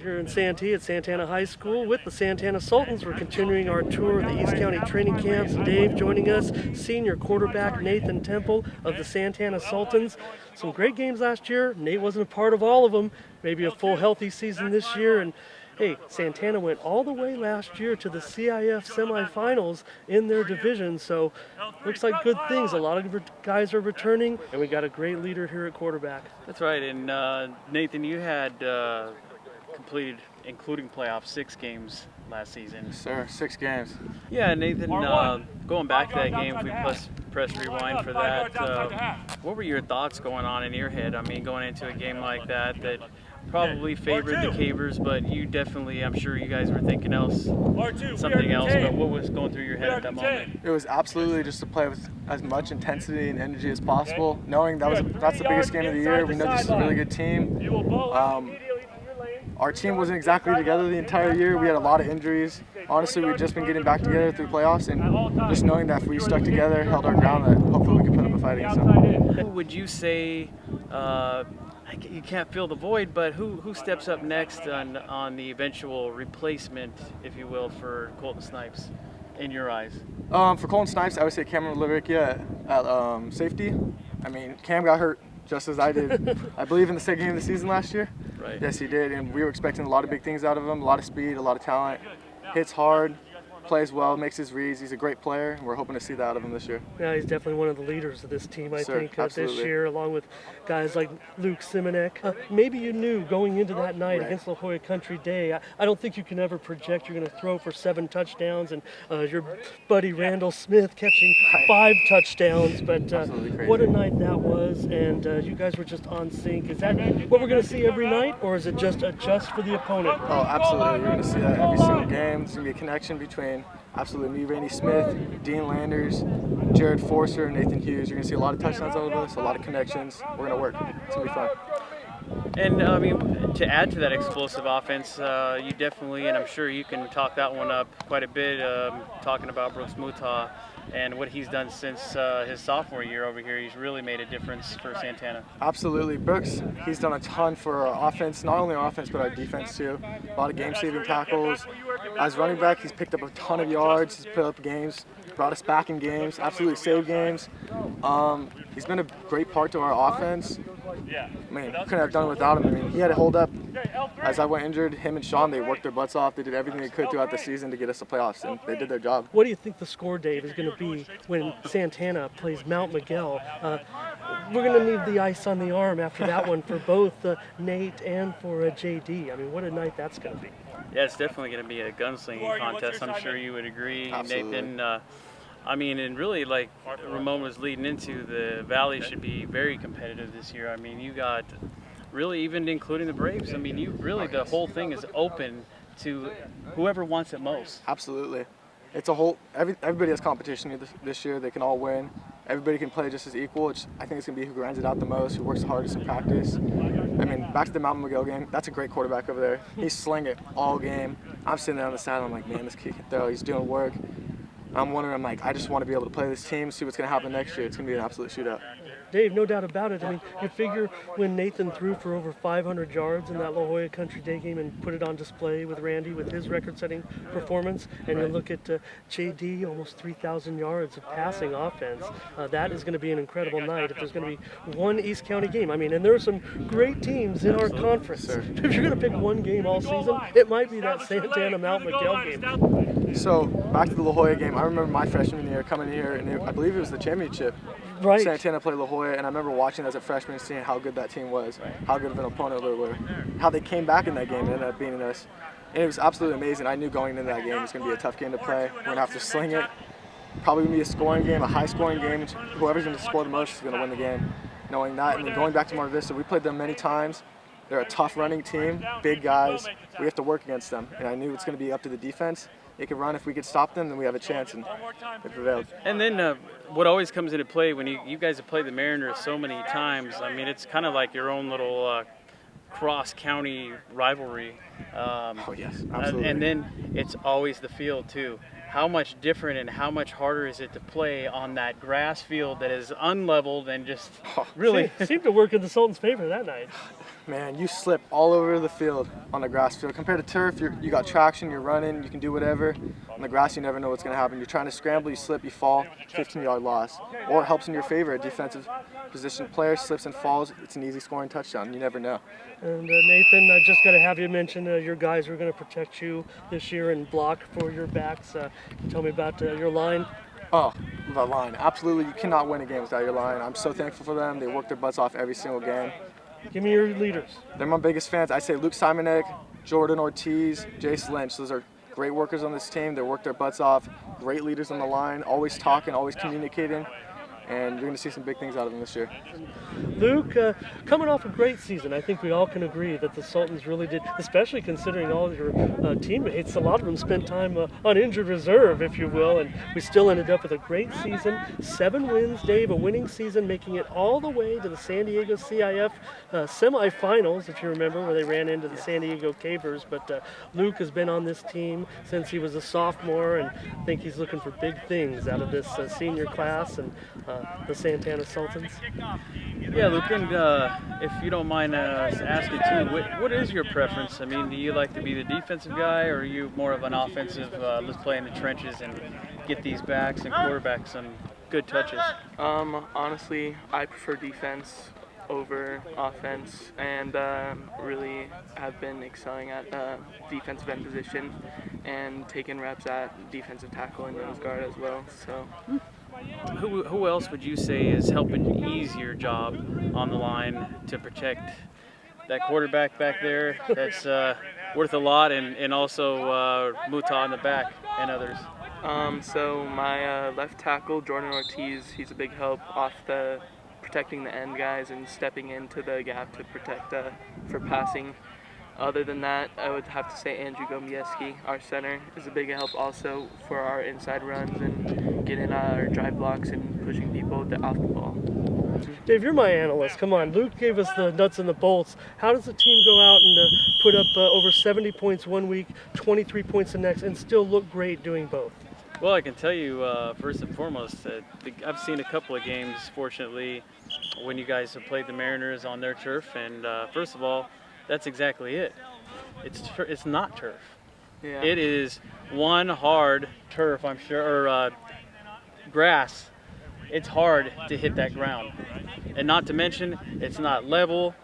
here in Santee at Santana High School with the Santana Sultans. We're continuing our tour of the East County training camps. Dave joining us, senior quarterback Nathan Temple of the Santana Sultans. Some great games last year. Nate wasn't a part of all of them. Maybe a full healthy season this year. And hey, Santana went all the way last year to the CIF semifinals in their division, so looks like good things. A lot of guys are returning, and we got a great leader here at quarterback. That's right, and Nathan, you had completed, including playoffs, 6 games last season. Yes, sir, 6 games. Yeah, Nathan, going back to that game, if we press rewind for that, what were your thoughts going on in your head? I mean, going into a game like that probably favored the Cavers, but you definitely, I'm sure you guys were thinking something else, but what was going through your head at that moment? It was absolutely just to play with as much intensity and energy as possible, knowing that's the biggest game of the year. We know this is a really good team. Our team wasn't exactly together the entire year. We had a lot of injuries. Honestly, we've just been getting back together through playoffs, and just knowing that if we stuck together, held our ground, that hopefully we could put up a fight against them. Who would you say, you can't fill the void, but who steps up next on the eventual replacement, if you will, for Colton Snipes, in your eyes? For Colton Snipes, I would say Cameron LARICCIA at safety. I mean, Cam got hurt just as I did, I believe, in the second game of the season last year. Right. Yes, he did, and we were expecting a lot of big things out of him, a lot of speed, a lot of talent, hits hard, plays well, makes his reads. He's a great player, and we're hoping to see that out of him this year. Yeah, he's definitely one of the leaders of this team, I think, this absolutely. year, along with guys like Luke SIMONEK. Maybe you knew going into that night against La Jolla Country Day, I don't think you can ever project you're going to throw for 7 touchdowns, and your buddy Randall Smith catching 5 touchdowns, but what a night that was, and you guys were just on sync. Is that what we're going to see every night, or is it just adjust for the opponent? Oh, absolutely. You're going to see that every single game. There's going to be a connection between absolutely me, Randy Smith, Dean Landers, Jared Forster, Nathan Hughes. You're going to see a lot of touchdowns out of us, a lot of connections. We're going to work. It's going to be fun. And I mean, to add to that explosive offense, you definitely, and I'm sure you can talk that one up quite a bit, talking about Brooks Mutah and what he's done since his sophomore year over here. He's really made a difference for Santana. Absolutely. Brooks, he's done a ton for our offense, not only our offense, but our defense too. A lot of game-saving tackles. As running back, he's picked up a ton of yards. He's put up games, brought us back in games, absolutely saved games. He's been a great part to our offense. I mean, couldn't have done it without him. I mean, he had to hold up. As I went injured, him and Sean, they worked their butts off. They did everything they could throughout the season to get us to playoffs, and they did their job. What do you think the score, Dave, is going to be when Santana plays Mount Miguel? We're going to need the ice on the arm after that one for both Nate and for JD. I mean, what a night that's going to be. Yeah, it's definitely going to be a gunslinging contest. I'm sure you would agree, Absolutely. Nathan. I mean, and really, like Ramon was leading into, the Valley should be very competitive this year. I mean, you got really, even including the Braves, I mean, you really, the whole thing is open to whoever wants it most. Absolutely. It's a whole, everybody has competition this year. They can all win. Everybody can play just as equal. I think it's going to be who grinds it out the most, who works the hardest in practice. I mean, back to the Mount Miguel game, that's a great quarterback over there. He's slinging it all game. I'm sitting there on the side, I'm like, man, this kid can throw. He's doing work. I'm wondering, I just want to be able to play this team, see what's going to happen next year. It's going to be an absolute shootout. Dave, no doubt about it. I mean, you figure when Nathan threw for over 500 yards in that La Jolla Country Day game and put it on display with Randy with his record-setting performance, and you look at JD, almost 3,000 yards of passing offense, that is going to be an incredible night if there's going to be one East County game. I mean, and there are some great teams in our conference. If you're going to pick one game all season, it might be that Santana Mount Miguel game. So, back to the La Jolla game, I remember my freshman year coming here, and I believe it was the championship. Right. Santana played La Jolla, and I remember watching as a freshman, seeing how good that team was, how good of an opponent they were, how they came back in that game and ended up beating us. And it was absolutely amazing. I knew going into that game it was going to be a tough game to play. We're going to have to sling it. Probably going to be a scoring game, a high-scoring game. Whoever's going to score the most is going to win the game. Knowing that, and then going back to Mar Vista, we played them many times. They're a tough running team, big guys. We have to work against them, and I knew it's going to be up to the defense. They could run. If we could stop them, then we have a chance, and they prevailed. And then what always comes into play when you guys have played the Mariners so many times, I mean, it's kind of like your own little cross-county rivalry. Oh, yes, absolutely. And then it's always the field, too. how much different and how much harder is it to play on that grass field that is unleveled and just really seemed to work in the Sultans' favor that night. Man, you slip all over the field on the grass field. Compared to turf, you got traction, you're running, you can do whatever. On the grass, you never know what's going to happen. You're trying to scramble, you slip, you fall, 15-yard loss. Or it helps in your favor. A defensive position player slips and falls, it's an easy scoring touchdown. You never know. And Nathan, I just got to have you mention your guys are going to protect you this year and block for your backs. Tell me about your line. Oh, the line. Absolutely, you cannot win a game without your line. I'm so thankful for them. They work their butts off every single game. Give me your leaders. They're my biggest fans. I say Luke SIMONEK, Jordan Ortiz, Jace Lynch. Those are great workers on this team. They work their butts off. Great leaders on the line, always talking, always communicating. And you're going to see some big things out of them this year. Luke, coming off a great season, I think we all can agree that the Sultans really did, especially considering all of your teammates. A lot of them spent time on injured reserve, if you will, and we still ended up with a great season. 7 wins, Dave, a winning season, making it all the way to the San Diego CIF semifinals, if you remember, where they ran into the San Diego Cavers. But Luke has been on this team since he was a sophomore, and I think he's looking for big things out of this senior class and the Santana Sultans. Yeah, Luke, and if you don't mind asking too, what is your preference? I mean, do you like to be the defensive guy, or are you more of an offensive, let's play in the trenches and get these backs and quarterbacks some good touches? Honestly, I prefer defense over offense, and really have been excelling at defensive end position and taking reps at defensive tackle and nose guard as well. So. Who else would you say is helping ease your job on the line to protect that quarterback back there that's worth a lot, and also Muta in the back and others? So my left tackle, Jordan Ortiz, he's a big help off the protecting the end guys and stepping into the gap to protect for passing. Other than that, I would have to say Andrew Gomieski, our center, is a big help also for our inside runs and getting our drive blocks and pushing people off the ball. Dave, you're my analyst. Come on, Luke gave us the nuts and the bolts. How does the team go out and put up over 70 points one week, 23 points the next, and still look great doing both? Well, I can tell you, first and foremost, I've seen a couple of games, fortunately, when you guys have played the Mariners on their turf, and first of all, that's exactly it. It's not turf. Yeah. It is one hard turf, I'm sure, or grass. It's hard to hit that ground. And not to mention, it's not level.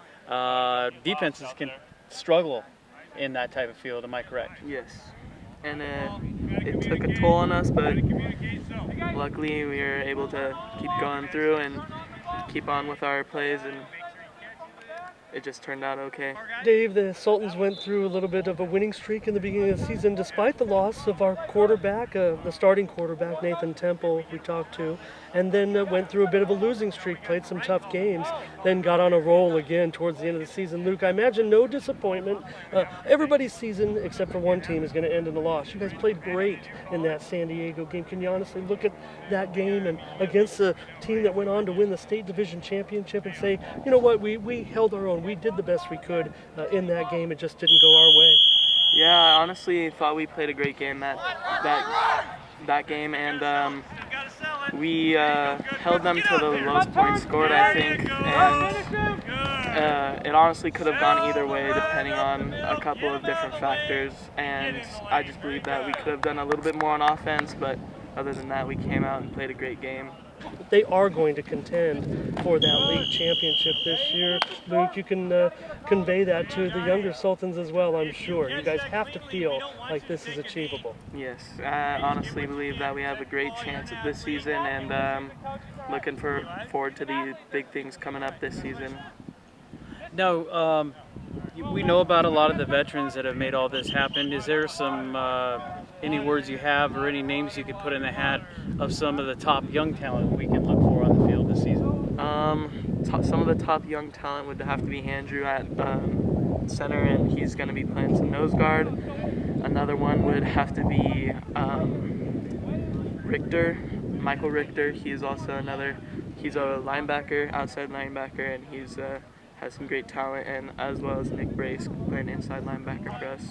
Defenses can struggle in that type of field, am I correct? Yes. And it took a toll on us, but luckily we were able to keep going through and keep on with our plays, and it just turned out okay. Dave, the Sultans went through a little bit of a winning streak in the beginning of the season, despite the loss of our quarterback, the starting quarterback, Nathan Temple, we talked to, and then went through a bit of a losing streak, played some tough games, then got on a roll again towards the end of the season. Luke, I imagine no disappointment. Everybody's season, except for one team, is going to end in a loss. You guys played great in that San Diego game. Can you honestly look at that game and against the team that went on to win the state division championship and say, you know what, we held our own. We did the best we could in that game. It just didn't go our way. Yeah, I honestly thought we played a great game that game, and we held them to the lowest points scored, I think, and it honestly could have gone either way depending on a couple of different factors, and I just believe that we could have done a little bit more on offense, but other than that, we came out and played a great game. They are going to contend for that league championship this year. Luke, you can convey that to the younger Sultans as well, I'm sure. You guys have to feel like this is achievable. Yes, I honestly believe that we have a great chance at this season, and looking forward to the big things coming up this season. Now, we know about a lot of the veterans that have made all this happen. Is there some any words you have or any names you could put in the hat of some of the top young talent we can look for on the field this season? Some of the top young talent would have to be Andrew at center, and he's going to be playing some nose guard. Another one would have to be Michael Richter. He's also he's a linebacker, outside linebacker, and he's has some great talent, and as well as Nick Brace playing inside linebacker for us.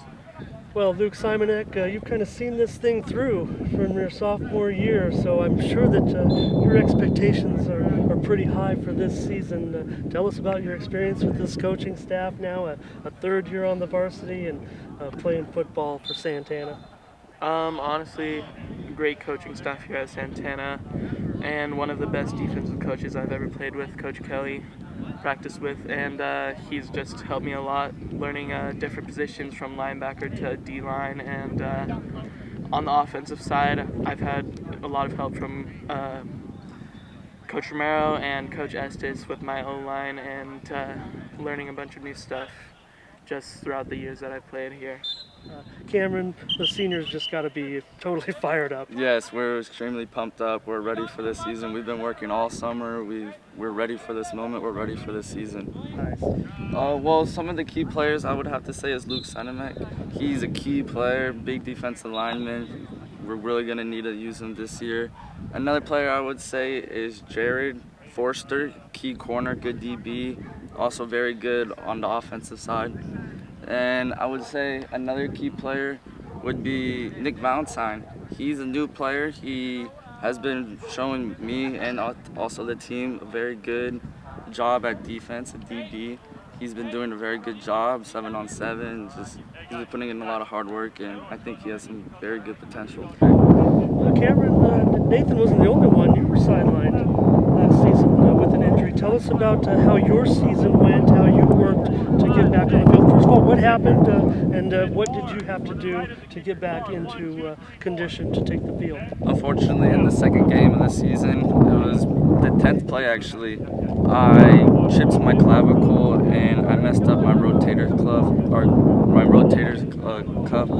Well, Luke Simonek, you've kind of seen this thing through from your sophomore year, so I'm sure that your expectations are pretty high for this season. Tell us about your experience with this coaching staff now, a third year on the varsity and playing football for Santana. Honestly, great coaching staff here at Santana, and one of the best defensive coaches I've ever played with, Coach Kelly, practiced with, and he's just helped me a lot, learning different positions from linebacker to D-line, and on the offensive side, I've had a lot of help from Coach Romero and Coach Estes with my O-line, and learning a bunch of new stuff just throughout the years that I've played here. Cameron, the seniors just got to be totally fired up. Yes, we're extremely pumped up. We're ready for this season. We've been working all summer. We're ready for this moment. We're ready for this season. Nice. Well, some of the key players I would have to say is Luke Simonek. He's a key player, big defensive lineman. We're really going to need to use him this year. Another player I would say is Jared Forster, key corner, good DB, also very good on the offensive side. And I would say another key player would be Nick Valentine. He's a new player. He has been showing me and also the team a very good job at defense, at DB. He's been doing a very good job, 7-on-7. He's been putting in a lot of hard work, and I think he has some very good potential. Cameron, Nathan wasn't the only one. You were sidelined last season with an injury. Tell us about how your season went, how you worked to get back on the field. First of all, what happened and what did you have to do to get back into condition to take the field? Unfortunately, in the second game of the season, it was the 10th play actually, I chipped my clavicle and I messed up my rotator cuff,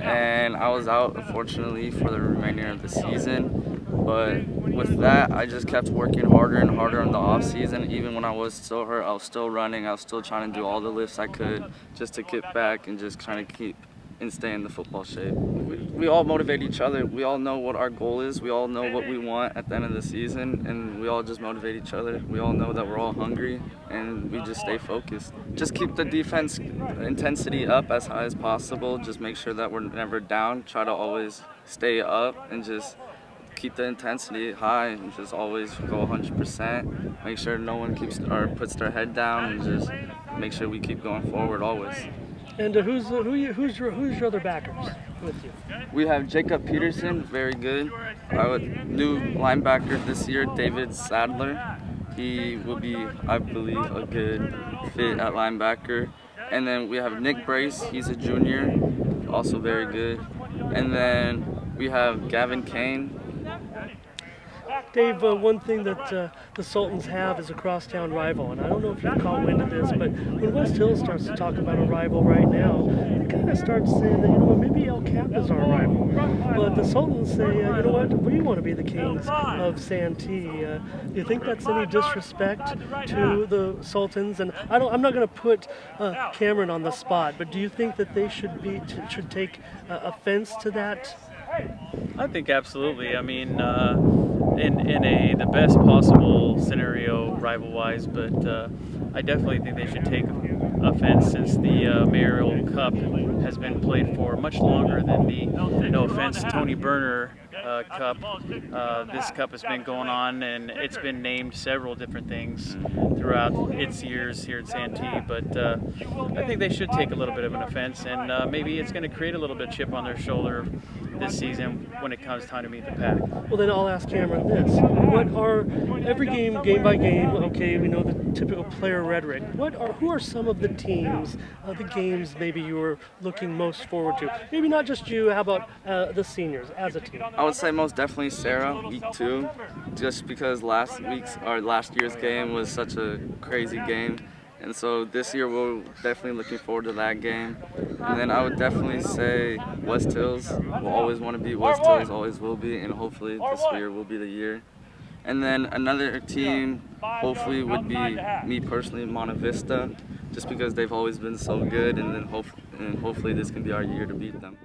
and I was out unfortunately for the remainder of the season. But with that, I just kept working harder and harder in the off season. Even when I was still hurt, I was still running. I was still trying to do all the lifts I could just to get back and just trying to keep and stay in the football shape. We all motivate each other. We all know what our goal is. We all know what we want at the end of the season, and we all just motivate each other. We all know that we're all hungry, and we just stay focused. Just keep the defense intensity up as high as possible. Just make sure that we're never down. Try to always stay up and just keep the intensity high and just always go 100%. Make sure no one puts their head down, and just make sure we keep going forward always. And who's your other backers with you? We have Jacob Peterson, very good. New linebacker this year, David Sadler. He will be, I believe, a good fit at linebacker. And then we have Nick Brace, he's a junior, also very good. And then we have Gavin Kane. Dave, one thing that the Sultans have is a crosstown rival, and I don't know if you've caught wind of this, but when West Hill starts to talk about a rival right now, it kind of starts saying that, you know what, maybe El Cap is our rival. But the Sultans say, you know what, we want to be the kings of Santee. Do you think that's any disrespect to the Sultans? And I'm not going to put Cameron on the spot, but do you think that they should take offense to that? I think absolutely. I mean, in the best possible scenario, rival-wise, but I definitely think they should take offense since the Mayoral Cup has been played for much longer than the, no offense, Tony Burner Cup. This cup has been going on, and it's been named several different things throughout its years here at Santee, but I think they should take a little bit of an offense, and maybe it's going to create a little bit of chip on their shoulder this season when it comes time to meet the pack. Well, then I'll ask Cameron this. What are, every game by game, okay, we know the typical player rhetoric. Who are some of the teams, the games maybe you were looking most forward to? Maybe not just you, how about the seniors as a team? I would say most definitely Sarah, week 2, just because last year's game was such a crazy game. And so this year we're definitely looking forward to that game. And then I would definitely say West Hills. We'll always want to beat West Hills, always will be, and hopefully this year will be the year. And then another team hopefully would be me personally, Monte Vista, just because they've always been so good, and then hopefully this can be our year to beat them.